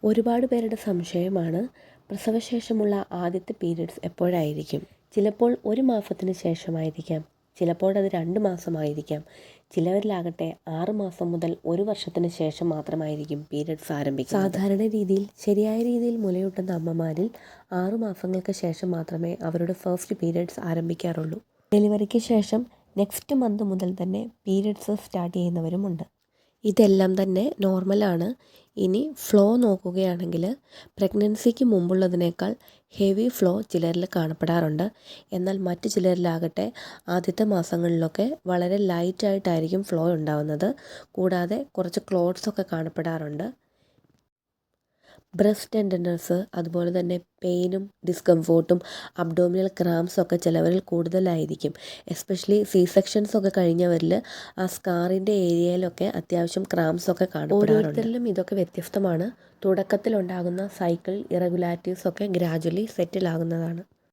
ഒരുപാട് പേരുടെ സംശയമാണ് പ്രസവശേഷമുള്ള ആദ്യത്തെ പീരിയഡ്സ് എപ്പോഴായിരിക്കും. ചിലപ്പോൾ 1 മാസത്തിന് ശേഷമായിരിക്കാം, ചിലപ്പോൾ അത് 2 മാസമായിരിക്കാം, ചിലവരിലാകട്ടെ 6 മാസം മുതൽ 1 വർഷത്തിന് ശേഷം മാത്രമായിരിക്കും പീരിയഡ്സ് ആരംഭിക്കുന്നത്. സാധാരണ രീതിയിൽ ശരിയായ രീതിയിൽ മുലയൂട്ടുന്ന അമ്മമാരിൽ 6 മാസങ്ങൾക്ക് ശേഷം മാത്രമേ അവരുടെ ഫസ്റ്റ് പീരിയഡ്സ് ആരംഭിക്കാറുള്ളൂ. ഡെലിവറിക്ക് ശേഷം നെക്സ്റ്റ് മന്ത് മുതൽ തന്നെ പീരിയഡ്സ് സ്റ്റാർട്ട് ചെയ്യുന്നവരുമുണ്ട്. ഇതെല്ലാം തന്നെ നോർമലാണ്. ഇനി ഫ്ലോ നോക്കുകയാണെങ്കിൽ പ്രഗ്നൻസിക്ക് മുമ്പുള്ളതിനേക്കാൾ ഹെവി ഫ്ലോ ചിലരിൽ കാണപ്പെടാറുണ്ട്. എന്നാൽ മറ്റു ചിലരിലാകട്ടെ ആദ്യത്തെ മാസങ്ങളിലൊക്കെ വളരെ ലൈറ്റായിട്ടായിരിക്കും ഫ്ലോ ഉണ്ടാവുന്നത്. കൂടാതെ കുറച്ച് ക്ലോട്ട്സൊക്കെ കാണപ്പെടാറുണ്ട്. ബ്രസ്റ്റ് ടെൻഡർനെസ്, അതുപോലെ തന്നെ പെയിനും ഡിസ്കംഫോർട്ടും അബ്ഡോമിനൽ ക്രാംസൊക്കെ ചിലവരിൽ കൂടുതലായിരിക്കും. എസ്പെഷ്യലി സെക്ഷൻസൊക്കെ കഴിഞ്ഞവരിൽ ആ സ്കാറിൻ്റെ ഏരിയയിലൊക്കെ അത്യാവശ്യം ക്രാംസൊക്കെ കാണപ്പെടാറുണ്ട്. ഓരോരുത്തരിലും ഇതൊക്കെ വ്യത്യസ്തമാണ്. തുടക്കത്തിലുണ്ടാകുന്ന സൈക്കിൾ ഇറഗുലാരിറ്റീസൊക്കെ ഗ്രാജ്വലി സെറ്റിലാകുന്നതാണ്.